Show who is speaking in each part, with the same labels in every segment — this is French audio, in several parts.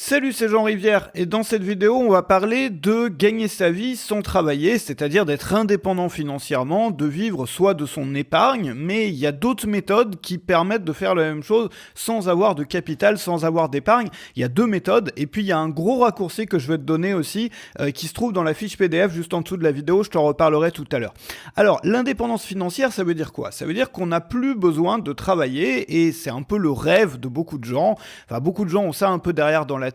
Speaker 1: Salut, c'est Jean Rivière et dans cette vidéo, on va parler de gagner sa vie sans travailler, c'est-à-dire d'être indépendant financièrement, de vivre soit de son épargne, mais il y a d'autres méthodes qui permettent de faire la même chose sans avoir de capital, sans avoir d'épargne. Il y a deux méthodes et puis il y a un gros raccourci que je vais te donner aussi qui se trouve dans la fiche PDF juste en dessous de la vidéo, je t'en reparlerai tout à l'heure. Alors, l'indépendance financière, ça veut dire quoi? Ça veut dire qu'on n'a plus besoin de travailler et c'est un peu le rêve de beaucoup de gens. Enfin, beaucoup de gens ont ça un peu derrière la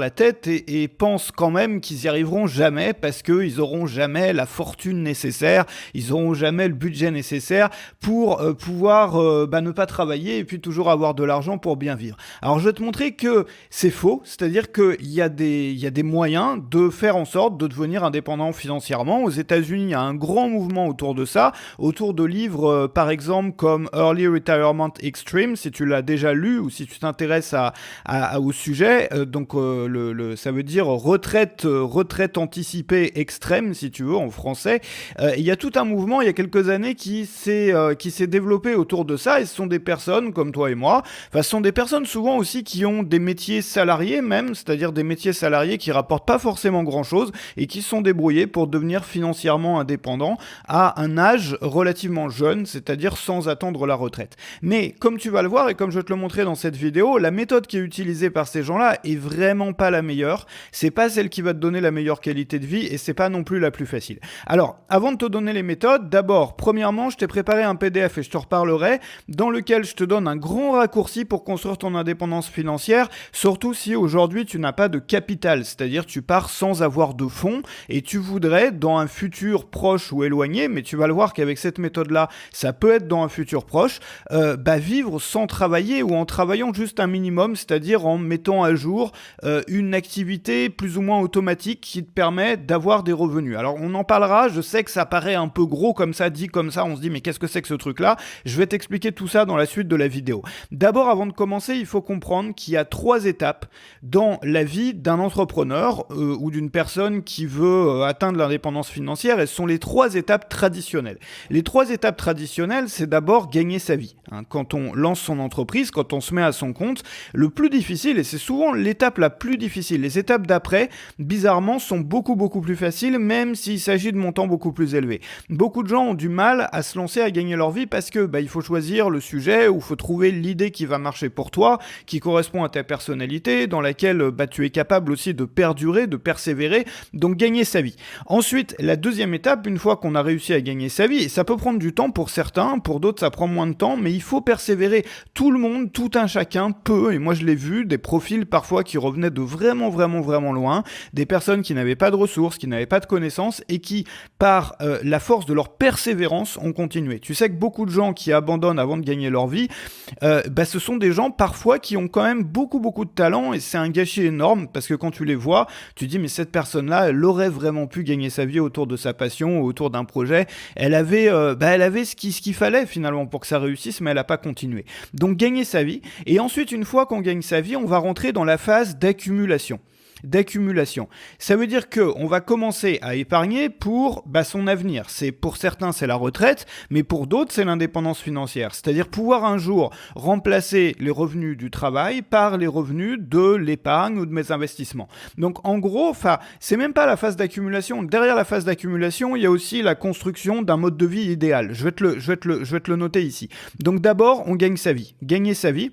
Speaker 1: tête et pensent quand même qu'ils y arriveront jamais parce qu'ils auront jamais la fortune nécessaire, ils auront jamais le budget nécessaire pour pouvoir ne pas travailler et puis toujours avoir de l'argent pour bien vivre. Alors je vais te montrer que c'est faux, c'est-à-dire qu'il y a des moyens de faire en sorte de devenir indépendant financièrement. Aux États-Unis, il y a un grand mouvement autour de ça, autour de livres par exemple comme Early Retirement Extreme, si tu l'as déjà lu ou si tu t'intéresses au sujet. Ça veut dire retraite anticipée extrême, si tu veux, en français. Il y a tout un mouvement, il y a quelques années, qui s'est développé autour de ça, et ce sont des personnes comme toi et moi, ce sont des personnes souvent aussi qui ont des métiers salariés même, c'est-à-dire des métiers salariés qui rapportent pas forcément grand-chose, et qui se sont débrouillés pour devenir financièrement indépendants à un âge relativement jeune, c'est-à-dire sans attendre la retraite. Mais, comme tu vas le voir, et comme je vais te le montrer dans cette vidéo, la méthode qui est utilisée par ces gens-là est vraiment pas la meilleure, c'est pas celle qui va te donner la meilleure qualité de vie et c'est pas non plus la plus facile. Alors, avant de te donner les méthodes, d'abord, premièrement, je t'ai préparé un PDF et je te reparlerai, dans lequel je te donne un grand raccourci pour construire ton indépendance financière, surtout si aujourd'hui tu n'as pas de capital, c'est-à-dire tu pars sans avoir de fonds et tu voudrais, dans un futur proche ou éloigné, mais tu vas le voir qu'avec cette méthode-là, ça peut être dans un futur proche, vivre sans travailler ou en travaillant juste un minimum, c'est-à-dire en mettant à jour une activité plus ou moins automatique qui te permet d'avoir des revenus. Alors on en parlera, je sais que ça paraît un peu gros comme ça, dit comme ça, on se dit mais qu'est-ce que c'est que ce truc-là? Je vais t'expliquer tout ça dans la suite de la vidéo. D'abord, avant de commencer, il faut comprendre qu'il y a 3 étapes dans la vie d'un entrepreneur ou d'une personne qui veut atteindre l'indépendance financière, et ce sont les 3 étapes traditionnelles. Les 3 étapes traditionnelles, c'est d'abord gagner sa vie. Quand on lance son entreprise, quand on se met à son compte, le plus difficile, et c'est souvent l'étape la plus difficile. Les étapes d'après, bizarrement, sont beaucoup plus faciles, même s'il s'agit de montants beaucoup plus élevés. Beaucoup de gens ont du mal à se lancer à gagner leur vie parce que il faut choisir le sujet, ou il faut trouver l'idée qui va marcher pour toi, qui correspond à ta personnalité, dans laquelle tu es capable aussi de perdurer, de persévérer, donc gagner sa vie. Ensuite, la deuxième étape, une fois qu'on a réussi à gagner sa vie, et ça peut prendre du temps pour certains, pour d'autres ça prend moins de temps, mais il faut persévérer. Tout le monde, tout un chacun peut, et moi je l'ai vu, des profils parfois qui revenaient de vraiment loin, des personnes qui n'avaient pas de ressources, qui n'avaient pas de connaissances et qui, par la force de leur persévérance, ont continué. Tu sais que beaucoup de gens qui abandonnent avant de gagner leur vie, ce sont des gens parfois qui ont quand même beaucoup de talent, et c'est un gâchis énorme parce que quand tu les vois, tu dis mais cette personne-là, elle aurait vraiment pu gagner sa vie autour de sa passion, autour d'un projet. Elle avait ce qu'il fallait finalement pour que ça réussisse, mais elle n'a pas continué. Donc gagner sa vie, et ensuite une fois qu'on gagne sa vie, on va rentrer dans la phase d'accumulation. Ça veut dire qu'on va commencer à épargner pour son avenir. Pour certains, c'est la retraite, mais pour d'autres, c'est l'indépendance financière. C'est-à-dire pouvoir un jour remplacer les revenus du travail par les revenus de l'épargne ou de mes investissements. Donc en gros, c'est même pas la phase d'accumulation. Derrière la phase d'accumulation, il y a aussi la construction d'un mode de vie idéal. Je vais te le noter ici. Donc d'abord, on gagne sa vie. Gagner sa vie,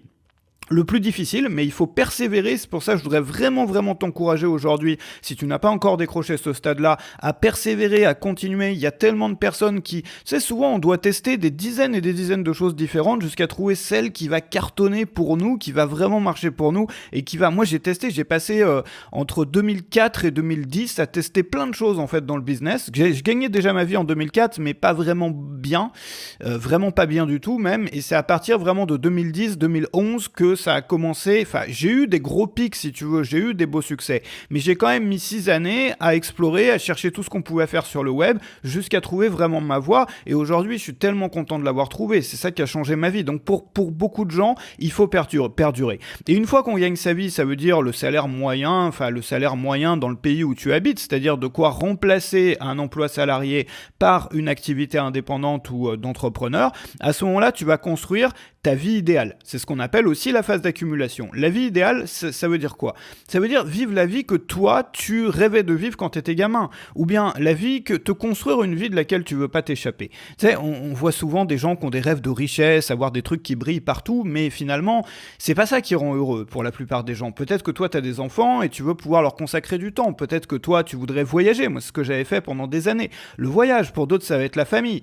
Speaker 1: le plus difficile, mais il faut persévérer. C'est pour ça que je voudrais vraiment t'encourager aujourd'hui, si tu n'as pas encore décroché ce stade-là, à persévérer, à continuer. Il y a tellement de personnes qui... Tu sais, souvent, on doit tester des dizaines et des dizaines de choses différentes jusqu'à trouver celle qui va cartonner pour nous, qui va vraiment marcher pour nous, et qui va... Moi, j'ai passé entre 2004 et 2010 à tester plein de choses, en fait, dans le business. Je gagnais déjà ma vie en 2004, mais pas vraiment bien. Vraiment pas bien du tout, même. Et c'est à partir vraiment de 2010-2011 que ça a commencé, j'ai eu des gros pics si tu veux, j'ai eu des beaux succès, mais j'ai quand même mis 6 années à explorer, à chercher tout ce qu'on pouvait faire sur le web, jusqu'à trouver vraiment ma voie, et aujourd'hui je suis tellement content de l'avoir trouvé, c'est ça qui a changé ma vie. Donc pour beaucoup de gens, il faut perdurer. Et une fois qu'on gagne sa vie, ça veut dire le salaire moyen dans le pays où tu habites, c'est-à-dire de quoi remplacer un emploi salarié par une activité indépendante ou d'entrepreneur. À ce moment-là, tu vas construire ta vie idéale. C'est ce qu'on appelle aussi la la phase d'accumulation. La vie idéale, ça veut dire quoi? Ça veut dire vivre la vie que toi, tu rêvais de vivre quand tu étais gamin. Ou bien la vie que te construire une vie de laquelle tu veux pas t'échapper. Tu sais, on voit souvent des gens qui ont des rêves de richesse, avoir des trucs qui brillent partout, mais finalement, c'est pas ça qui rend heureux pour la plupart des gens. Peut-être que toi, tu as des enfants et tu veux pouvoir leur consacrer du temps. Peut-être que toi, tu voudrais voyager. Moi, c'est ce que j'avais fait pendant des années. Le voyage, pour d'autres, ça va être la famille.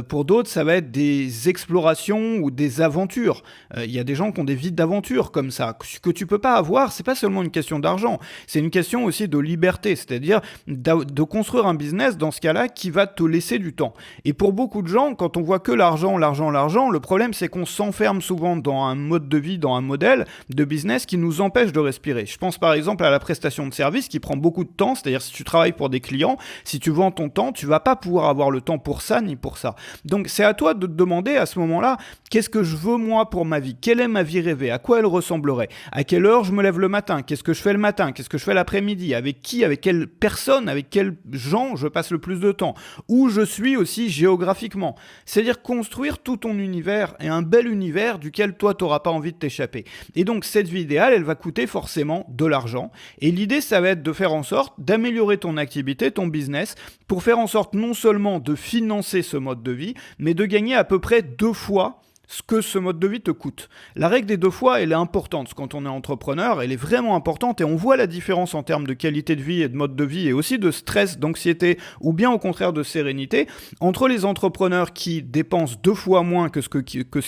Speaker 1: Pour d'autres, ça va être des explorations ou des aventures. Il y a des gens qui ont des vies d'aventure comme ça. Ce que tu peux pas avoir, c'est pas seulement une question d'argent. C'est une question aussi de liberté. C'est-à-dire de construire un business, dans ce cas-là, qui va te laisser du temps. Et pour beaucoup de gens, quand on voit que l'argent, le problème, c'est qu'on s'enferme souvent dans un mode de vie, dans un modèle de business qui nous empêche de respirer. Je pense par exemple à la prestation de service qui prend beaucoup de temps, c'est-à-dire si tu travailles pour des clients, si tu vends ton temps, tu vas pas pouvoir avoir le temps pour ça ni pour ça. Donc c'est à toi de te demander à ce moment-là, qu'est-ce que je veux moi pour ma vie? Quelle est ma vie rêvée? À quoi elle ressemblerait? À quelle heure je me lève le matin? Qu'est-ce que je fais le matin? Qu'est-ce que je fais l'après-midi? Avec qui? Avec quelle personne? Avec quels gens je passe le plus de temps? Où je suis aussi géographiquement? C'est-à-dire construire tout ton univers et un bel univers duquel toi t'auras pas envie de t'échapper. Et donc cette vie idéale, elle va coûter forcément de l'argent. Et l'idée, ça va être de faire en sorte d'améliorer ton activité, ton business, pour faire en sorte non seulement de financer ce mode de vie, mais de gagner à peu près 2 fois ce que ce mode de vie te coûte. La règle des 2 fois, elle est importante quand on est entrepreneur, elle est vraiment importante et on voit la différence en termes de qualité de vie et de mode de vie et aussi de stress, d'anxiété ou bien au contraire de sérénité entre les entrepreneurs qui dépensent 2 fois moins que ce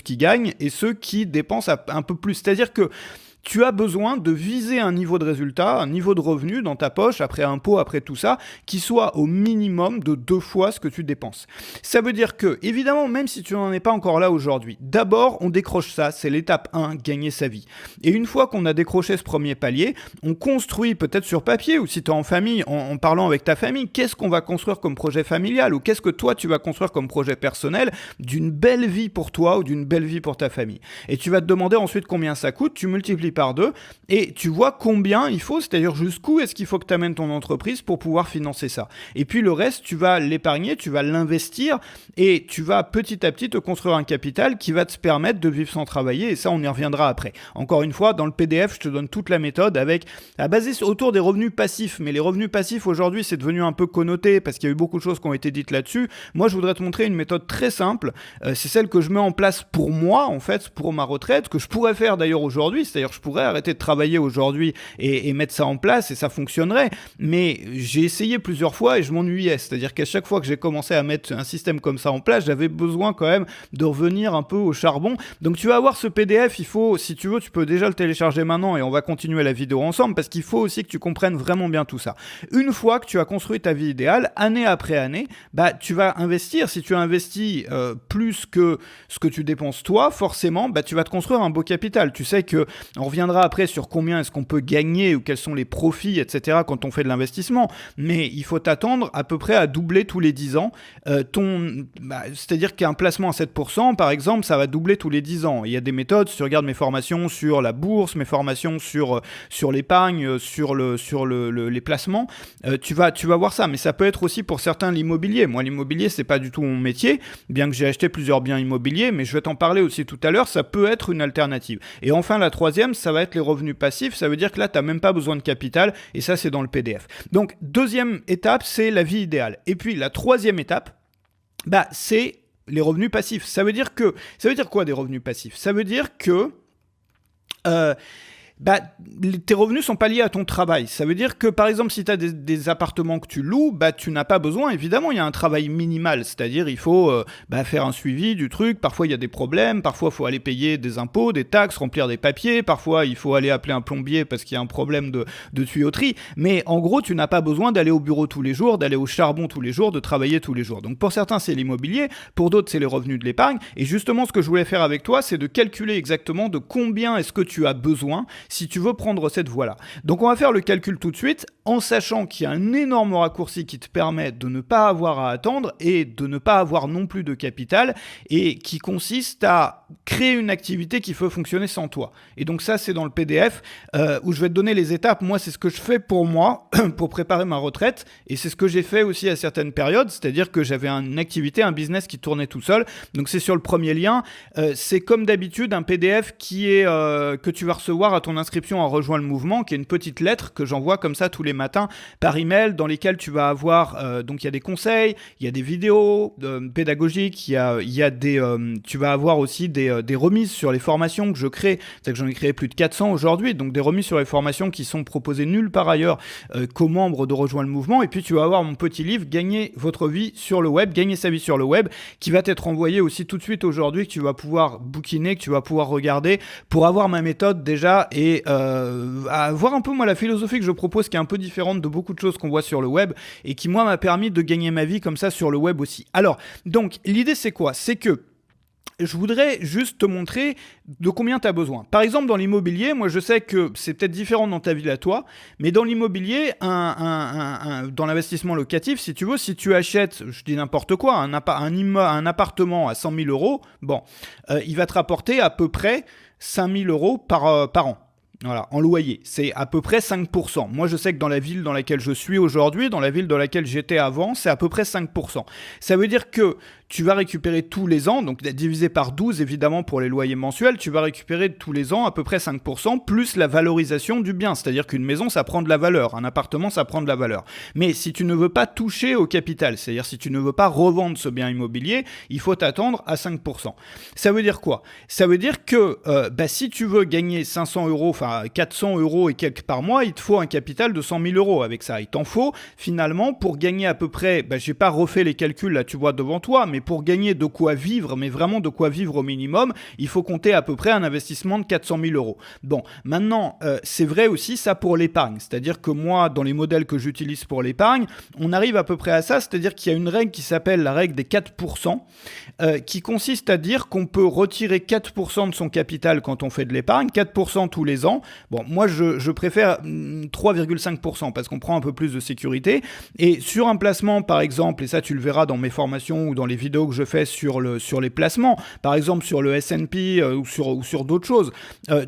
Speaker 1: qu'ils gagnent et ceux qui dépensent un peu plus. C'est-à-dire que tu as besoin de viser un niveau de résultat, un niveau de revenu dans ta poche, après impôt, après tout ça, qui soit au minimum de 2 fois ce que tu dépenses. Ça veut dire que, évidemment, même si tu n'en es pas encore là aujourd'hui, d'abord, on décroche ça, c'est l'étape 1, gagner sa vie. Et une fois qu'on a décroché ce premier palier, on construit peut-être sur papier, ou si tu es en famille, en parlant avec ta famille, qu'est-ce qu'on va construire comme projet familial, ou qu'est-ce que toi tu vas construire comme projet personnel d'une belle vie pour toi ou d'une belle vie pour ta famille. Et tu vas te demander ensuite combien ça coûte, tu multiplies par 2 et tu vois combien il faut, c'est-à-dire jusqu'où est-ce qu'il faut que tu amènes ton entreprise pour pouvoir financer ça. Et puis le reste, tu vas l'épargner, tu vas l'investir et tu vas petit à petit te construire un capital qui va te permettre de vivre sans travailler et ça on y reviendra après. Encore une fois, dans le PDF, je te donne toute la méthode basée autour des revenus passifs, mais les revenus passifs aujourd'hui c'est devenu un peu connoté parce qu'il y a eu beaucoup de choses qui ont été dites là-dessus. Moi je voudrais te montrer une méthode très simple, c'est celle que je mets en place pour moi en fait, pour ma retraite, que je pourrais faire d'ailleurs aujourd'hui, c'est-à-dire je pourrais arrêter de travailler aujourd'hui et mettre ça en place et ça fonctionnerait, mais j'ai essayé plusieurs fois et je m'ennuyais, c'est-à-dire qu'à chaque fois que j'ai commencé à mettre un système comme ça en place, j'avais besoin quand même de revenir un peu au charbon. Donc tu vas avoir ce PDF, il faut, si tu veux, tu peux déjà le télécharger maintenant et on va continuer la vidéo ensemble parce qu'il faut aussi que tu comprennes vraiment bien tout ça. Une fois que tu as construit ta vie idéale, année après année, bah tu vas investir. Si tu investis plus que ce que tu dépenses toi, forcément, bah tu vas te construire un beau capital. Tu sais que on reviendra après sur combien est-ce qu'on peut gagner ou quels sont les profits, etc. quand on fait de l'investissement. Mais il faut t'attendre à peu près à doubler tous les 10 ans. C'est-à-dire qu'un placement à 7%, par exemple, ça va doubler tous les 10 ans. Il y a des méthodes, si tu regardes mes formations sur la bourse, mes formations sur l'épargne, sur les placements, tu vas voir ça. Mais ça peut être aussi pour certains l'immobilier. Moi, l'immobilier, c'est pas du tout mon métier, bien que j'ai acheté plusieurs biens immobiliers, mais je vais t'en parler aussi tout à l'heure, ça peut être une alternative. Et enfin, la troisième, ça va être les revenus passifs, ça veut dire que là, tu n'as même pas besoin de capital, et ça, c'est dans le PDF. Donc, deuxième étape, c'est la vie idéale. Et puis, la troisième étape, c'est les revenus passifs. Ça veut dire quoi des revenus passifs? Ça veut dire que tes revenus sont pas liés à ton travail. Ça veut dire que, par exemple, si tu as des appartements que tu loues, tu n'as pas besoin. Évidemment, il y a un travail minimal. C'est-à-dire, il faut faire un suivi du truc. Parfois, il y a des problèmes. Parfois, il faut aller payer des impôts, des taxes, remplir des papiers. Parfois, il faut aller appeler un plombier parce qu'il y a un problème de tuyauterie. Mais en gros, tu n'as pas besoin d'aller au bureau tous les jours, d'aller au charbon tous les jours, de travailler tous les jours. Donc, pour certains, c'est l'immobilier. Pour d'autres, c'est les revenus de l'épargne. Et justement, ce que je voulais faire avec toi, c'est de calculer exactement de combien est-ce que tu as besoin si tu veux prendre cette voie-là. Donc on va faire le calcul tout de suite, en sachant qu'il y a un énorme raccourci qui te permet de ne pas avoir à attendre et de ne pas avoir non plus de capital, et qui consiste à créer une activité qui peut fonctionner sans toi. Et donc ça, c'est dans le PDF où je vais te donner les étapes. Moi, c'est ce que je fais pour moi, pour préparer ma retraite, et c'est ce que j'ai fait aussi à certaines périodes, c'est-à-dire que j'avais une activité, un business qui tournait tout seul. Donc c'est sur le premier lien. C'est comme d'habitude un PDF que tu vas recevoir à ton inscription à Rejoins le Mouvement, qui est une petite lettre que j'envoie comme ça tous les matins par email, dans lesquelles tu vas avoir, donc il y a des conseils, il y a des vidéos pédagogiques, tu vas avoir aussi des remises sur les formations que je crée. C'est que j'en ai créé plus de 400 aujourd'hui, donc des remises sur les formations qui sont proposées nulle part ailleurs qu'aux membres de Rejoins le Mouvement. Et puis tu vas avoir mon petit livre Gagner votre vie sur le web, Gagner sa vie sur le web, qui va t'être envoyé aussi tout de suite aujourd'hui, que tu vas pouvoir bouquiner, que tu vas pouvoir regarder pour avoir ma méthode déjà et voir un peu moi la philosophie que je propose, qui est un peu différente de beaucoup de choses qu'on voit sur le web et qui moi m'a permis de gagner ma vie comme ça sur le web aussi. Alors donc l'idée c'est quoi? C'est que je voudrais juste te montrer de combien tu as besoin. Par exemple, dans l'immobilier, moi je sais que c'est peut-être différent dans ta ville à toi, mais dans l'immobilier, dans l'investissement locatif, si tu veux, si tu achètes, je dis n'importe quoi, un appartement à 100 000 euros, bon, il va te rapporter à peu près 5 000 euros par an. Voilà, en loyer, c'est à peu près 5%. Moi, je sais que dans la ville dans laquelle je suis aujourd'hui, dans la ville dans laquelle j'étais avant, c'est à peu près 5%. Ça veut dire que tu vas récupérer tous les ans, donc divisé par 12 évidemment pour les loyers mensuels, tu vas récupérer tous les ans à peu près 5% plus la valorisation du bien. C'est-à-dire qu'une maison, ça prend de la valeur, un appartement, ça prend de la valeur. Mais si tu ne veux pas toucher au capital, c'est-à-dire si tu ne veux pas revendre ce bien immobilier, il faut t'attendre à 5%. Ça veut dire quoi? Ça veut dire que si tu veux gagner 500 euros, enfin 400 euros et quelques par mois, il te faut un capital de 100 000 euros avec ça. Il t'en faut finalement pour gagner à peu près, j'ai pas refait les calculs là, tu vois devant toi, mais pour gagner de quoi vivre, mais vraiment de quoi vivre au minimum, il faut compter à peu près un investissement de 400 000 euros. Bon, maintenant, c'est vrai aussi ça pour l'épargne. C'est-à-dire que moi, dans les modèles que j'utilise pour l'épargne, on arrive à peu près à ça, c'est-à-dire qu'il y a une règle qui s'appelle la règle des 4%, qui consiste à dire qu'on peut retirer 4% de son capital quand on fait de l'épargne, 4% tous les ans. Bon, moi, je préfère 3,5% parce qu'on prend un peu plus de sécurité. Et sur un placement, par exemple, et ça, tu le verras dans mes formations ou dans les vidéos que je fais sur les placements, par exemple sur le S&P ou sur d'autres choses,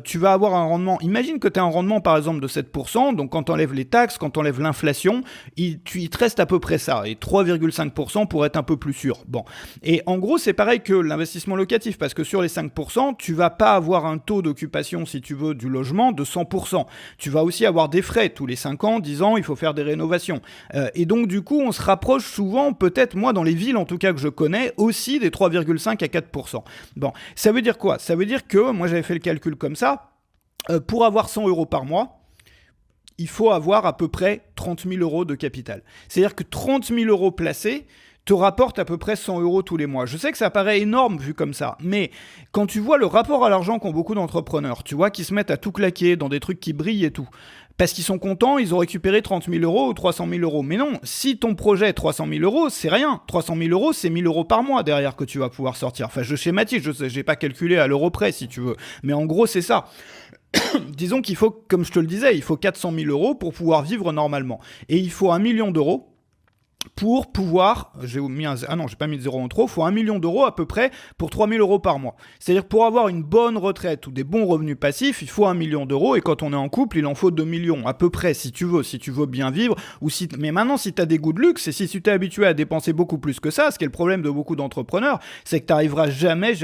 Speaker 1: tu vas avoir un rendement. Imagine que tu as un rendement, par exemple, de 7%. Donc, quand tu enlèves les taxes, quand tu enlèves l'inflation, il te reste à peu près ça. Et 3,5% pour être un peu plus sûr. Bon. Et en gros, c'est pareil que l'investissement locatif parce que sur les 5%, tu vas pas avoir un taux d'occupation, si tu veux, du logement de 100%. Tu vas aussi avoir des frais tous les 5 ans, 10 ans, il faut faire des rénovations. Et donc du coup, on se rapproche souvent, peut-être moi dans les villes en tout cas que je connais, aussi des 3,5 à 4%. Bon, ça veut dire quoi? Ça veut dire que, moi j'avais fait le calcul comme ça, pour avoir 100 euros par mois, il faut avoir à peu près 30 000 euros de capital. C'est-à-dire que 30 000 euros placés te rapporte à peu près 100 euros tous les mois. Je sais que ça paraît énorme vu comme ça, mais quand tu vois le rapport à l'argent qu'ont beaucoup d'entrepreneurs, tu vois, qui se mettent à tout claquer dans des trucs qui brillent et tout, parce qu'ils sont contents, ils ont récupéré 30 000 euros ou 300 000 euros. Mais non, si ton projet est 300 000 euros, c'est rien. 300 000 euros, c'est 1 000 euros par mois derrière que tu vas pouvoir sortir. Enfin, je schématise, je n'ai pas calculé à l'euro près si tu veux, mais en gros, c'est ça. Disons qu'il faut, comme je te le disais, il faut 400 000 euros pour pouvoir vivre normalement. Et il faut 1 million d'euros pour pouvoir, j'ai pas mis de zéro en trop, il faut 1 million d'euros à peu près pour 3 000 euros par mois. C'est-à-dire pour avoir une bonne retraite ou des bons revenus passifs, il faut 1 million d'euros et quand on est en couple, il en faut 2 millions à peu près si tu veux bien vivre. Mais maintenant, si tu as des goûts de luxe et si tu t'es habitué à dépenser beaucoup plus que ça, ce qui est le problème de beaucoup d'entrepreneurs, c'est que tu n'arriveras jamais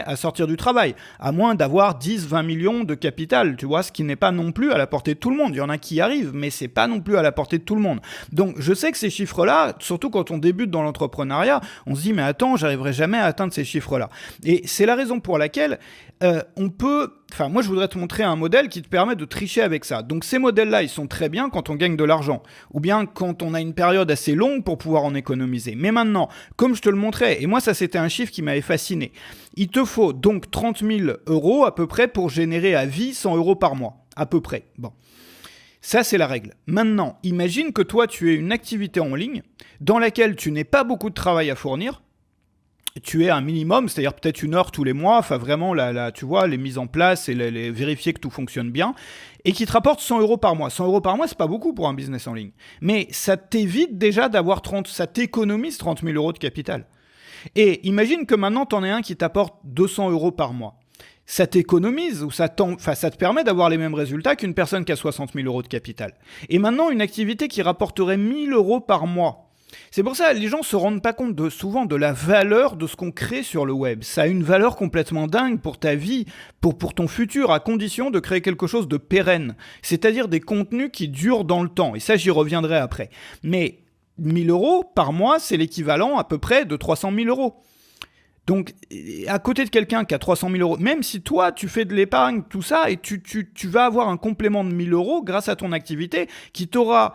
Speaker 1: à sortir du travail, à moins d'avoir 10, 20 millions de capital, tu vois, ce qui n'est pas non plus à la portée de tout le monde. Il y en a qui y arrivent, mais c'est pas non plus à la portée de tout le monde. Donc je sais que ces chiffres-là, surtout quand on débute dans l'entrepreneuriat, on se dit mais attends, j'arriverai jamais à atteindre ces chiffres-là. Et c'est la raison pour laquelle moi je voudrais te montrer un modèle qui te permet de tricher avec ça. Donc ces modèles-là, ils sont très bien quand on gagne de l'argent, ou bien quand on a une période assez longue pour pouvoir en économiser. Mais maintenant, comme je te le montrais, et moi ça c'était un chiffre qui m'avait fasciné, il te faut donc 30 000 euros à peu près pour générer à vie 100 euros par mois, à peu près. Bon. Ça, c'est la règle. Maintenant, imagine que toi, tu aies une activité en ligne dans laquelle tu n'aies pas beaucoup de travail à fournir tu aies un minimum, c'est-à-dire peut-être 1 heure tous les mois, enfin vraiment, tu vois, les mises en place et vérifier que tout fonctionne bien, et qui te rapporte 100 euros par mois. 100 euros par mois, c'est pas beaucoup pour un business en ligne. Mais ça t'évite déjà d'avoir ça t'économise 30 000 euros de capital. Et imagine que maintenant, t'en aies un qui t'apporte 200 euros par mois. Ça t'économise ou ça te permet d'avoir les mêmes résultats qu'une personne qui a 60 000 euros de capital. Et maintenant, une activité qui rapporterait 1 000 euros par mois. C'est pour ça que les gens se rendent pas compte souvent de la valeur de ce qu'on crée sur le web. Ça a une valeur complètement dingue pour ta vie, pour ton futur, à condition de créer quelque chose de pérenne. C'est-à-dire des contenus qui durent dans le temps. Et ça, j'y reviendrai après. Mais 1 000 euros par mois, c'est l'équivalent à peu près de 300 000 euros. Donc, à côté de quelqu'un qui a 300 000 euros, même si toi, tu fais de l'épargne, tout ça, et tu vas avoir un complément de 1 000 euros grâce à ton activité qui t'aura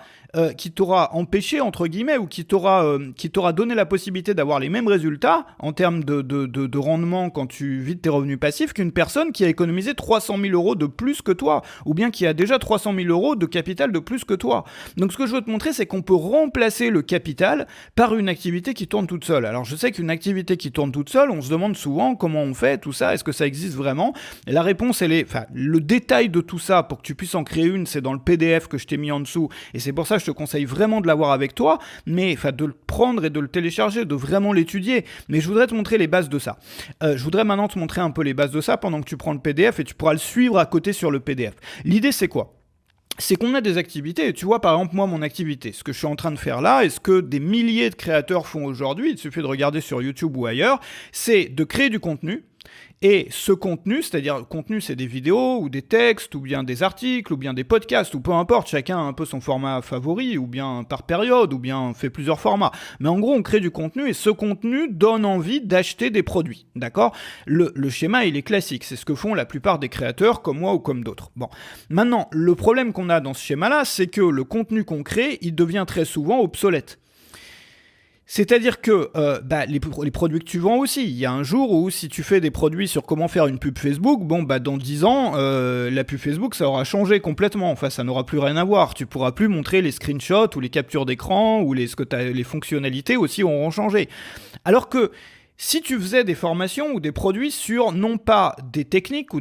Speaker 1: empêché, entre guillemets, ou qui t'aura donné la possibilité d'avoir les mêmes résultats en termes de rendement quand tu vides tes revenus passifs qu'une personne qui a économisé 300 000 euros de plus que toi, ou bien qui a déjà 300 000 euros de capital de plus que toi. Donc, ce que je veux te montrer, c'est qu'on peut remplacer le capital par une activité qui tourne toute seule. Alors, je sais qu'une activité qui tourne toute seule, on se demande souvent comment on fait, tout ça, est-ce que ça existe vraiment? Et la réponse, le détail de tout ça pour que tu puisses en créer une, c'est dans le PDF que je t'ai mis en dessous, et c'est pour ça que je te conseille vraiment de l'avoir avec toi, mais de le prendre et de le télécharger, de vraiment l'étudier. Mais je voudrais te montrer les bases de ça. Je voudrais maintenant te montrer un peu les bases de ça pendant que tu prends le PDF et tu pourras le suivre à côté sur le PDF. L'idée, c'est quoi? C'est qu'on a des activités, et tu vois par exemple moi mon activité, ce que je suis en train de faire là, et ce que des milliers de créateurs font aujourd'hui, il suffit de regarder sur YouTube ou ailleurs, c'est de créer du contenu. Et ce contenu, c'est-à-dire le contenu, c'est des vidéos ou des textes ou bien des articles ou bien des podcasts ou peu importe, chacun a un peu son format favori ou bien par période ou bien fait plusieurs formats. Mais en gros, on crée du contenu et ce contenu donne envie d'acheter des produits, d'accord ? Le schéma, il est classique, c'est ce que font la plupart des créateurs comme moi ou comme d'autres. Bon, maintenant, le problème qu'on a dans ce schéma-là, c'est que le contenu qu'on crée, il devient très souvent obsolète. C'est-à-dire que les produits que tu vends aussi, il y a un jour où si tu fais des produits sur comment faire une pub Facebook, dans 10 ans, la pub Facebook, ça aura changé complètement. Enfin, ça n'aura plus rien à voir. Tu pourras plus montrer les screenshots ou les captures d'écran ou les fonctionnalités aussi auront changé. Alors que si tu faisais des formations ou des produits sur non pas des techniques ou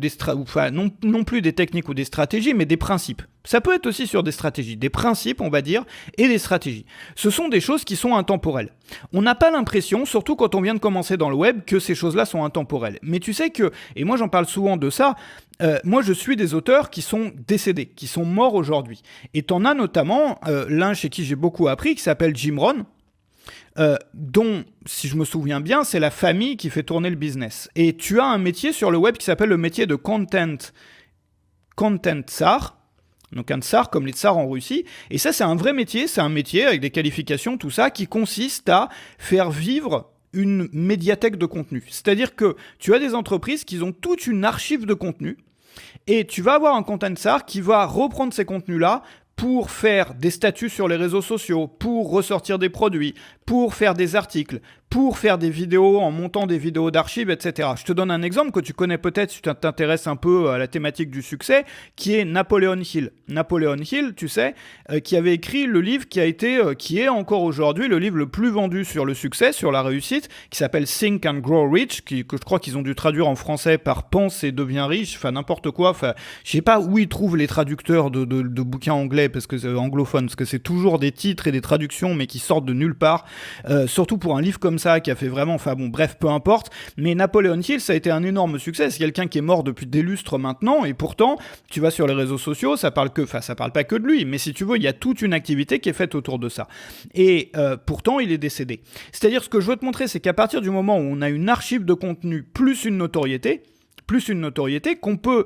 Speaker 1: non plus des techniques ou des stratégies, mais des principes. Ça peut être aussi sur des stratégies, des principes, on va dire, et des stratégies. Ce sont des choses qui sont intemporelles. On n'a pas l'impression, surtout quand on vient de commencer dans le web, que ces choses-là sont intemporelles. Mais tu sais que, et moi j'en parle souvent de ça, moi je suis des auteurs qui sont décédés, qui sont morts aujourd'hui. Et t'en as notamment l'un chez qui j'ai beaucoup appris, qui s'appelle Jim Rohn, dont, si je me souviens bien, c'est la famille qui fait tourner le business. Et tu as un métier sur le web qui s'appelle le métier de content tsar. Donc un tsar comme les tsars en Russie. Et ça, c'est un vrai métier. C'est un métier avec des qualifications, tout ça, qui consiste à faire vivre une médiathèque de contenu. C'est-à-dire que tu as des entreprises qui ont toute une archive de contenu. Et tu vas avoir un content tsar qui va reprendre ces contenus-là pour faire des statuts sur les réseaux sociaux, pour ressortir des produits, pour faire des articles, pour faire des vidéos en montant des vidéos d'archives, etc. Je te donne un exemple que tu connais peut-être si tu t'intéresses un peu à la thématique du succès, qui est Napoleon Hill. Napoleon Hill, tu sais, qui avait écrit le livre qui est encore aujourd'hui le livre le plus vendu sur le succès, sur la réussite, qui s'appelle Think and Grow Rich, que je crois qu'ils ont dû traduire en français par Pense et deviens riche, enfin n'importe quoi. Enfin, je sais pas où ils trouvent les traducteurs de bouquins anglais, parce que c'est anglophone, parce que c'est toujours des titres et des traductions, mais qui sortent de nulle part. Surtout pour un livre comme ça qui a fait vraiment, bref, peu importe, mais Napoleon Hill, ça a été un énorme succès. C'est quelqu'un qui est mort depuis des lustres maintenant, et pourtant tu vas sur les réseaux sociaux, ça parle pas que de lui, mais si tu veux, il y a toute une activité qui est faite autour de ça, et pourtant il est décédé. C'est-à-dire, ce que je veux te montrer, c'est qu'à partir du moment où on a une archive de contenu plus une notoriété qu'on peut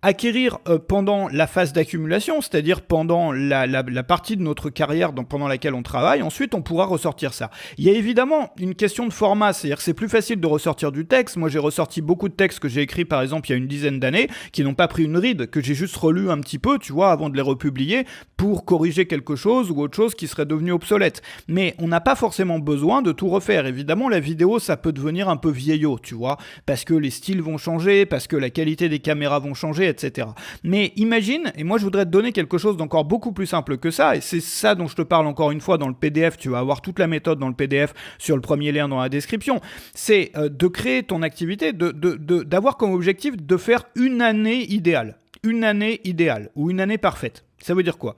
Speaker 1: acquérir pendant la phase d'accumulation, c'est-à-dire pendant la partie de notre carrière pendant laquelle on travaille, ensuite on pourra ressortir ça. Il y a évidemment une question de format, c'est-à-dire que c'est plus facile de ressortir du texte. Moi j'ai ressorti beaucoup de textes que j'ai écrits par exemple il y a une dizaine d'années, qui n'ont pas pris une ride, que j'ai juste relu un petit peu, tu vois, avant de les republier, pour corriger quelque chose ou autre chose qui serait devenu obsolète. Mais on n'a pas forcément besoin de tout refaire. Évidemment, la vidéo, ça peut devenir un peu vieillot, tu vois, parce que les styles vont changer, parce que la qualité des caméras vont changer, etc. Mais imagine, et moi je voudrais te donner quelque chose d'encore beaucoup plus simple que ça, et c'est ça dont je te parle encore une fois dans le PDF, tu vas avoir toute la méthode dans le PDF sur le premier lien dans la description, c'est de créer ton activité, d'avoir comme objectif de faire une année idéale ou une année parfaite. Ça veut dire quoi ?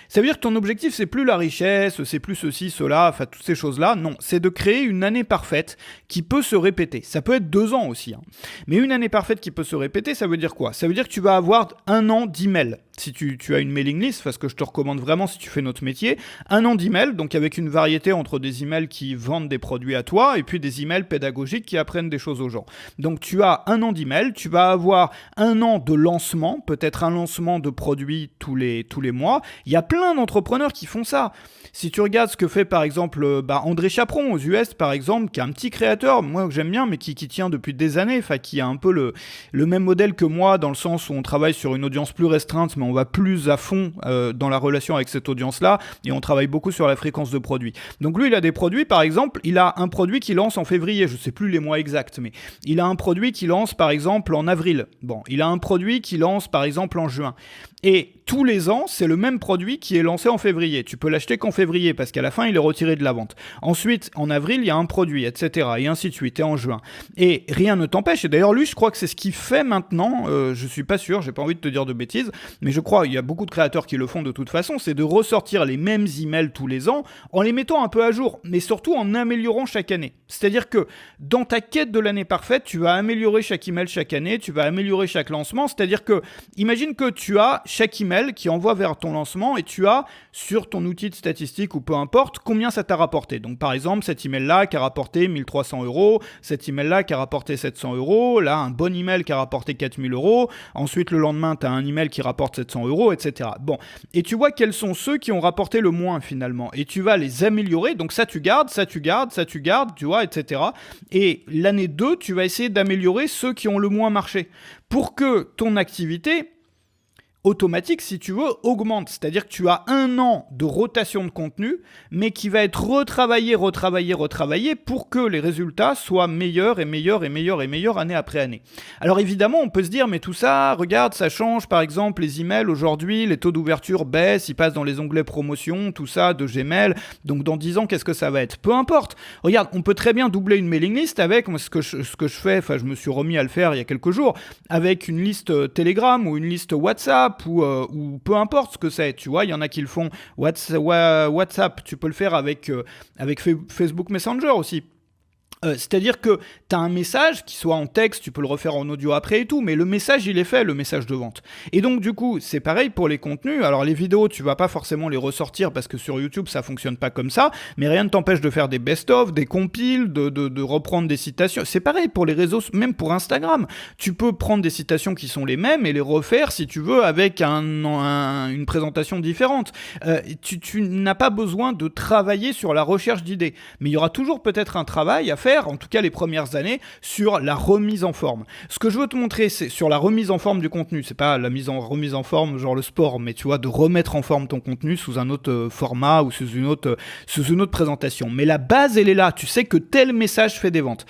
Speaker 1: Ça veut dire que ton objectif, c'est plus la richesse, c'est plus ceci, cela, enfin toutes ces choses-là. Non, c'est de créer une année parfaite qui peut se répéter. Ça peut être 2 ans aussi. Mais une année parfaite qui peut se répéter, ça veut dire quoi ? Ça veut dire que tu vas avoir 1 an d'emails. Si tu as une mailing list, parce que je te recommande vraiment si tu fais notre métier, 1 an d'emails, donc avec une variété entre des emails qui vendent des produits à toi et puis des emails pédagogiques qui apprennent des choses aux gens. Donc tu as 1 an d'emails, tu vas avoir 1 an de lancement, peut-être un lancement de produits tous les mois. Il y a plein d'entrepreneurs qui font ça. Si tu regardes ce que fait par exemple André Chaperon aux US par exemple, qui est un petit créateur, moi que j'aime bien, mais qui tient depuis des années, enfin qui a un peu le même modèle que moi dans le sens où on travaille sur une audience plus restreinte, mais on va plus à fond dans la relation avec cette audience-là et on travaille beaucoup sur la fréquence de produits. Donc lui, il a des produits, par exemple, il a un produit qui lance en février, je ne sais plus les mois exacts, mais il a un produit qui lance par exemple en avril. Bon, il a un produit qui lance par exemple en juin. Et tous les ans, c'est le même produit qui est lancé en février. Tu peux l'acheter qu'en février parce qu'à la fin, il est retiré de la vente. Ensuite, en avril, il y a un produit, etc. Et ainsi de suite, et en juin. Et rien ne t'empêche. Et d'ailleurs, lui, je crois que c'est ce qu'il fait maintenant. Je suis pas sûr, j'ai pas envie de te dire de bêtises, mais je crois, il y a beaucoup de créateurs qui le font de toute façon, c'est de ressortir les mêmes emails tous les ans en les mettant un peu à jour, mais surtout en améliorant chaque année. C'est-à-dire que dans ta quête de l'année parfaite, tu vas améliorer chaque email chaque année, tu vas améliorer chaque lancement. C'est-à-dire que, imagine que tu as chaque email qui envoie vers ton lancement et tu as sur ton outil de statistique ou peu importe combien ça t'a rapporté. Donc par exemple, cet email-là qui a rapporté 1 300 €, cet email-là qui a rapporté 700 €, là un bon email qui a rapporté 4 000 €, ensuite le lendemain tu as un email qui rapporte 700 €, etc. Bon, et tu vois quels sont ceux qui ont rapporté le moins finalement et tu vas les améliorer, donc ça tu gardes, tu vois, etc. Et l'année 2, tu vas essayer d'améliorer ceux qui ont le moins marché pour que ton activité automatique, si tu veux, augmente. C'est-à-dire que tu as 1 an de rotation de contenu, mais qui va être retravaillé pour que les résultats soient meilleurs année après année. Alors évidemment, on peut se dire, mais tout ça, regarde, ça change. Par exemple, les emails aujourd'hui, les taux d'ouverture baissent, ils passent dans les onglets promotion, tout ça, de Gmail. Donc dans 10 ans, qu'est-ce que ça va être ? Peu importe. Regarde, on peut très bien doubler une mailing list avec ce que je fais, enfin je me suis remis à le faire il y a quelques jours, avec une liste Telegram ou une liste WhatsApp, ou peu importe ce que c'est, tu vois, il y en a qui le font WhatsApp, tu peux le faire avec Facebook Messenger aussi. C'est-à-dire que tu as un message qui soit en texte, tu peux le refaire en audio après et tout, mais le message il est fait, le message de vente. Et donc du coup, c'est pareil pour les contenus. Alors les vidéos, tu vas pas forcément les ressortir parce que sur YouTube ça fonctionne pas comme ça, mais rien ne t'empêche de faire des best-of, des compiles, de reprendre des citations. C'est pareil pour les réseaux, même pour Instagram. Tu peux prendre des citations qui sont les mêmes et les refaire si tu veux avec une présentation différente. Tu n'as pas besoin de travailler sur la recherche d'idées, mais il y aura toujours peut-être un travail à faire, en tout cas les premières années, sur la remise en forme. Ce que je veux te montrer, c'est sur la remise en forme du contenu. C'est pas la remise en forme genre le sport, mais tu vois, de remettre en forme ton contenu sous un autre format ou sous une autre présentation. Mais la base, elle est là. Tu sais que tel message fait des ventes.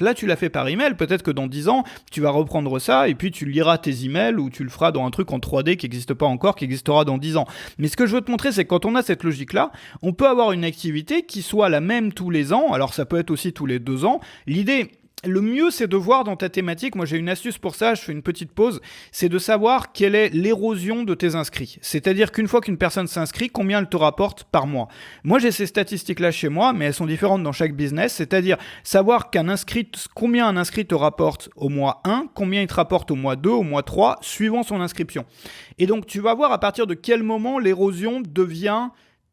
Speaker 1: Là, tu l'as fait par email. Peut-être que dans 10 ans, tu vas reprendre ça et puis tu liras tes emails ou tu le feras dans un truc en 3D qui n'existe pas encore, qui existera dans 10 ans. Mais ce que je veux te montrer, c'est que quand on a cette logique-là, on peut avoir une activité qui soit la même tous les ans. Alors, ça peut être aussi tous les 2 ans. L'idée, le mieux, c'est de voir dans ta thématique, moi j'ai une astuce pour ça, je fais une petite pause, c'est de savoir quelle est l'érosion de tes inscrits. C'est-à-dire qu'une fois qu'une personne s'inscrit, combien elle te rapporte par mois. Moi j'ai ces statistiques-là chez moi, mais elles sont différentes dans chaque business, c'est-à-dire savoir combien un inscrit te rapporte au mois 1, combien il te rapporte au mois 2, au mois 3, suivant son inscription. Et donc tu vas voir à partir de quel moment l'érosion devient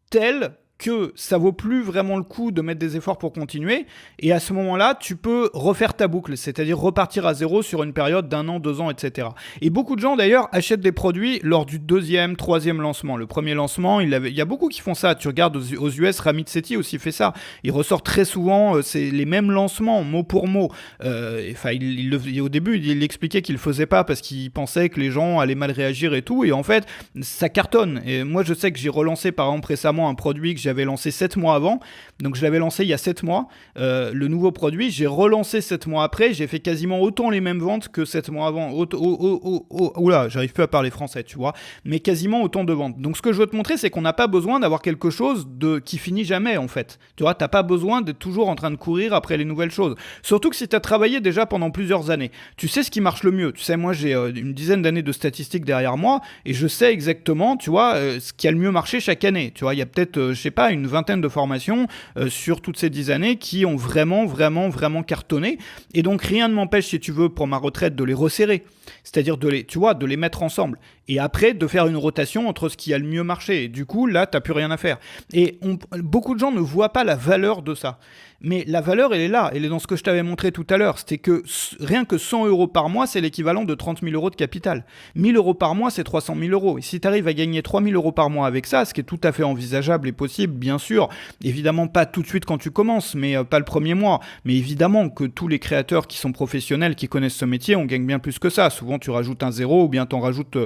Speaker 1: telle que ça vaut plus vraiment le coup de mettre des efforts pour continuer, et à ce moment-là, tu peux refaire ta boucle, c'est-à-dire repartir à zéro sur une période d'1 an, 2 ans, etc. Et beaucoup de gens d'ailleurs achètent des produits lors du 2e, 3e lancement. Le premier lancement, il y a beaucoup qui font ça. Tu regardes aux US, Ramit Sethi aussi fait ça. Il ressort très souvent, c'est les mêmes lancements, mot pour mot. Au début, il expliquait qu'il le faisait pas parce qu'il pensait que les gens allaient mal réagir et tout, et en fait, ça cartonne. Et moi, je sais que j'ai relancé par exemple récemment un produit que j'avais lancé 7 mois avant. Donc je l'avais lancé il y a 7 mois, le nouveau produit. J'ai relancé 7 mois après. J'ai fait quasiment autant les mêmes ventes que 7 mois avant. Oula, j'arrive plus à parler français, tu vois. Mais quasiment autant de ventes. Donc ce que je veux te montrer, c'est qu'on n'a pas besoin d'avoir quelque chose qui finit jamais, en fait. Tu vois, t'as pas besoin d'être toujours en train de courir après les nouvelles choses. Surtout que si tu as travaillé déjà pendant plusieurs années, tu sais ce qui marche le mieux. Tu sais, moi j'ai une dizaine d'années de statistiques derrière moi et je sais exactement, tu vois, ce qui a le mieux marché chaque année. Tu vois, il y a peut-être, je sais pas, une vingtaine de formations sur toutes ces 10 années qui ont vraiment cartonné. Et donc rien ne m'empêche, si tu veux, pour ma retraite, de les resserrer. C'est-à-dire de les mettre ensemble. Et après, de faire une rotation entre ce qui a le mieux marché. Et du coup, là, t'as plus rien à faire. Et beaucoup de gens ne voient pas la valeur de ça. Mais la valeur, elle est là. Elle est dans ce que je t'avais montré tout à l'heure. C'était que rien que 100 euros par mois, c'est l'équivalent de 30 000 euros de capital. 1 000 euros par mois, c'est 300 000 euros. Et si tu arrives à gagner 3 000 euros par mois avec ça, ce qui est tout à fait envisageable et possible, bien sûr, évidemment pas tout de suite quand tu commences, mais pas le premier mois. Mais évidemment que tous les créateurs qui sont professionnels, qui connaissent ce métier, on gagne bien plus que ça. Souvent, tu rajoutes un zéro ou bien t'en rajoutes,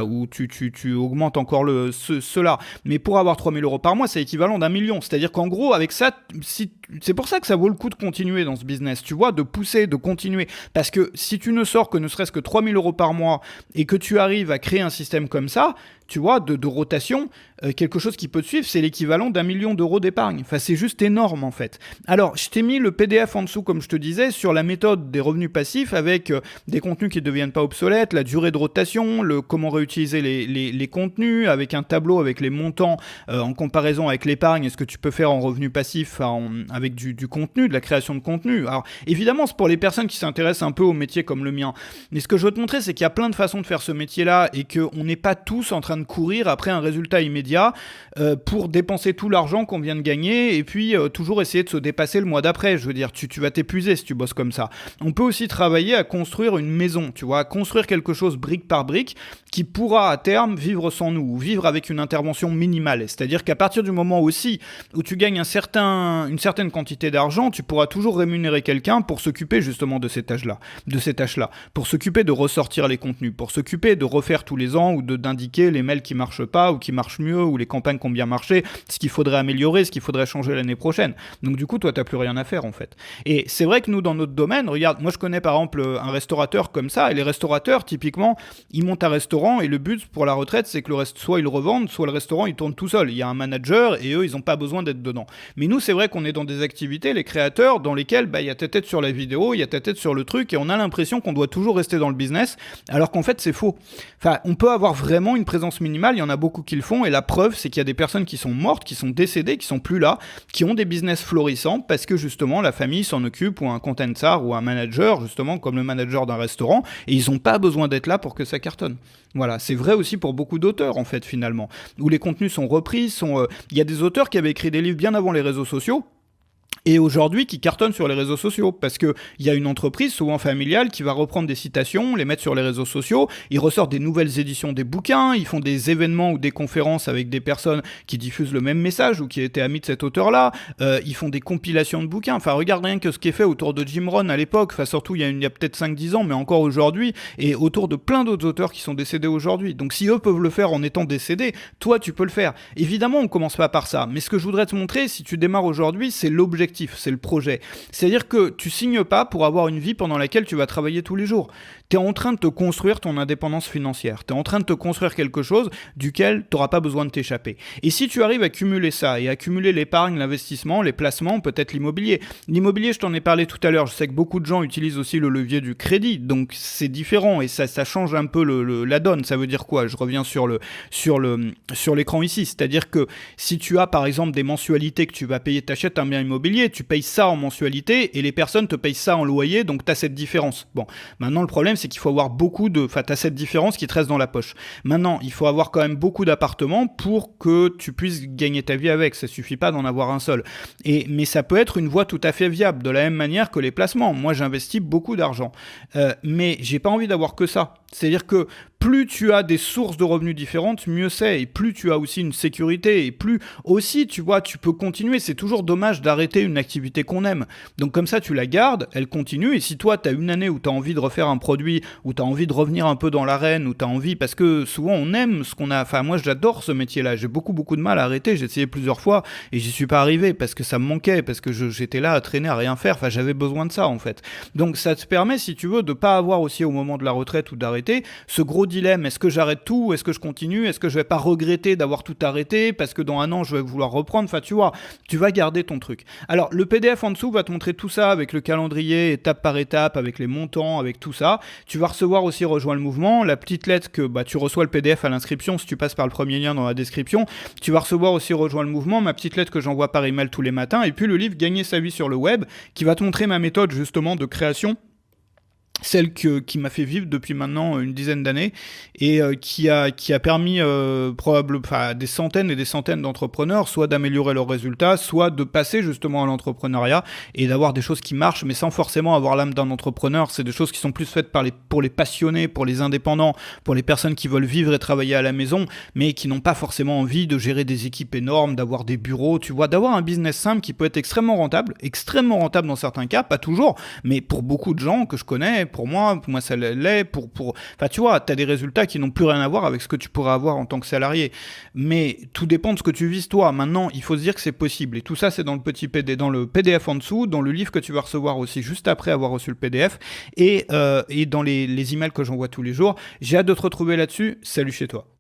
Speaker 1: ou tu augmentes encore cela. Mais pour avoir 3 000 euros par mois, c'est équivalent d'1 million. C'est-à-dire qu'en gros, avec ça, c'est pour ça que ça vaut le coup de continuer dans ce business, tu vois, de pousser, de continuer. Parce que si tu ne sors que ne serait-ce que 3 000 euros par mois et que tu arrives à créer un système comme ça, tu vois, de rotation, quelque chose qui peut te suivre, c'est l'équivalent d'1 million d'euros d'épargne. Enfin, c'est juste énorme en fait. Alors, je t'ai mis le PDF en dessous, comme je te disais, sur la méthode des revenus passifs avec des contenus qui ne deviennent pas obsolètes, la durée de rotation, comment réutiliser les contenus, avec un tableau avec les montants en comparaison avec l'épargne et ce que tu peux faire en revenus passifs avec du contenu, de la création de contenu. Alors, évidemment, c'est pour les personnes qui s'intéressent un peu au métier comme le mien. Mais ce que je veux te montrer, c'est qu'il y a plein de façons de faire ce métier-là et qu'on n'est pas tous en train de courir après un résultat immédiat pour dépenser tout l'argent qu'on vient de gagner et puis toujours essayer de se dépasser le mois d'après. Je veux dire, tu vas t'épuiser si tu bosses comme ça. On peut aussi travailler à construire une maison, tu vois, à construire quelque chose brique par brique qui pourra à terme vivre sans nous ou vivre avec une intervention minimale. C'est-à-dire qu'à partir du moment aussi où tu gagnes une certaine quantité d'argent, tu pourras toujours rémunérer quelqu'un pour s'occuper justement de ces tâches-là, pour s'occuper de ressortir les contenus, pour s'occuper de refaire tous les ans ou d'indiquer les mails qui marchent pas ou qui marchent mieux ou les campagnes qui ont bien marché, ce qu'il faudrait améliorer, ce qu'il faudrait changer l'année prochaine. Donc du coup, toi, t'as plus rien à faire en fait. Et c'est vrai que nous, dans notre domaine, regarde, moi je connais par exemple un restaurateur comme ça, et les restaurateurs, typiquement, ils montent un restaurant et le but pour la retraite, c'est que soit ils le revendent, soit le restaurant il tourne tout seul. Il y a un manager et eux, ils n'ont pas besoin d'être dedans. Mais nous, c'est vrai qu'on est dans des activités, les créateurs, dans lesquelles il y a ta tête sur la vidéo, il y a ta tête sur le truc et on a l'impression qu'on doit toujours rester dans le business, alors qu'en fait, c'est faux. Enfin, on peut avoir vraiment une présence minimale, il y en a beaucoup qui le font et la preuve, c'est qu'il y a des personnes qui sont mortes, qui sont décédées, qui sont plus là, qui ont des business florissants parce que justement, la famille s'en occupe ou un content czar ou un manager, justement, comme le manager d'un restaurant et ils n'ont pas besoin d'être là pour que ça cartonne. Voilà, c'est vrai aussi pour beaucoup d'auteurs en fait finalement, où les contenus sont repris, il y a des auteurs qui avaient écrit des livres bien avant les réseaux sociaux, et aujourd'hui qui cartonnent sur les réseaux sociaux parce qu'il y a une entreprise souvent familiale qui va reprendre des citations, les mettre sur les réseaux sociaux, ils ressortent des nouvelles éditions des bouquins, ils font des événements ou des conférences avec des personnes qui diffusent le même message ou qui étaient amis de cet auteur-là, ils font des compilations de bouquins, enfin regarde rien que ce qui est fait autour de Jim Rohn à l'époque, enfin surtout il y a peut-être 5-10 ans mais encore aujourd'hui, et autour de plein d'autres auteurs qui sont décédés aujourd'hui. Donc si eux peuvent le faire en étant décédés, toi tu peux le faire. Évidemment on commence pas par ça, mais ce que je voudrais te montrer si tu démarres aujourd'hui, c'est l'objectif, c'est le projet. C'est-à-dire que tu signes pas pour avoir une vie pendant laquelle tu vas travailler tous les jours. Tu es en train de te construire ton indépendance financière. Tu es en train de te construire quelque chose duquel tu n'auras pas besoin de t'échapper. Et si tu arrives à cumuler ça et à cumuler l'épargne, l'investissement, les placements, peut-être l'immobilier. L'immobilier, je t'en ai parlé tout à l'heure. Je sais que beaucoup de gens utilisent aussi le levier du crédit. Donc c'est différent et ça change un peu la donne. Ça veut dire quoi ? Je reviens sur l'écran ici. C'est-à-dire que si tu as par exemple des mensualités que tu vas payer, t'achètes un bien immobilier, tu payes ça en mensualité et les personnes te payent ça en loyer, donc tu as cette différence. Bon, maintenant le problème c'est qu'il faut avoir t'as cette différence qui te reste dans la poche. Maintenant, il faut avoir quand même beaucoup d'appartements pour que tu puisses gagner ta vie avec, ça suffit pas d'en avoir un seul. Mais ça peut être une voie tout à fait viable, de la même manière que les placements. Moi j'investis beaucoup d'argent, mais j'ai pas envie d'avoir que ça. C'est-à-dire que plus tu as des sources de revenus différentes, mieux c'est. Et plus tu as aussi une sécurité. Et plus aussi, tu vois, tu peux continuer. C'est toujours dommage d'arrêter une activité qu'on aime. Donc comme ça, tu la gardes, elle continue. Et si toi, tu as une année où tu as envie de refaire un produit, où tu as envie de revenir un peu dans l'arène, où tu as envie, parce que souvent on aime ce qu'on a. Enfin, moi, j'adore ce métier-là. J'ai beaucoup de mal à arrêter. J'ai essayé plusieurs fois et j'y suis pas arrivé parce que ça me manquait, parce que j'étais là à traîner, à rien faire. Enfin, j'avais besoin de ça, en fait. Donc ça te permet, si tu veux, de pas avoir aussi au moment de la retraite ou d'arrêter ce gros dilemme. Est-ce que j'arrête tout? Est-ce que je continue? Est-ce que je vais pas regretter d'avoir tout arrêté parce que dans un an je vais vouloir reprendre? Enfin, tu vois, tu vas garder ton truc. Alors, le PDF en dessous va te montrer tout ça avec le calendrier, étape par étape, avec les montants, avec tout ça. Tu vas recevoir aussi Rejoins le mouvement, la petite lettre que tu reçois le PDF à l'inscription si tu passes par le premier lien dans la description. Tu vas recevoir aussi Rejoins le mouvement, ma petite lettre que j'envoie par email tous les matins, et puis le livre Gagner sa vie sur le web qui va te montrer ma méthode justement de création, celle qui m'a fait vivre depuis maintenant une dizaine d'années et qui a permis des centaines et des centaines d'entrepreneurs soit d'améliorer leurs résultats, soit de passer justement à l'entrepreneuriat et d'avoir des choses qui marchent, mais sans forcément avoir l'âme d'un entrepreneur. C'est des choses qui sont plus faites pour les passionnés, pour les indépendants, pour les personnes qui veulent vivre et travailler à la maison, mais qui n'ont pas forcément envie de gérer des équipes énormes, d'avoir des bureaux, tu vois, d'avoir un business simple qui peut être extrêmement rentable dans certains cas, pas toujours, mais pour beaucoup de gens que je connais, pour moi ça l'est, enfin tu vois, t'as des résultats qui n'ont plus rien à voir avec ce que tu pourrais avoir en tant que salarié, mais tout dépend de ce que tu vises toi. Maintenant, il faut se dire que c'est possible, et tout ça c'est dans le PDF en dessous, dans le livre que tu vas recevoir aussi juste après avoir reçu le PDF, et dans les emails que j'envoie tous les jours. J'ai hâte de te retrouver là-dessus. Salut chez toi.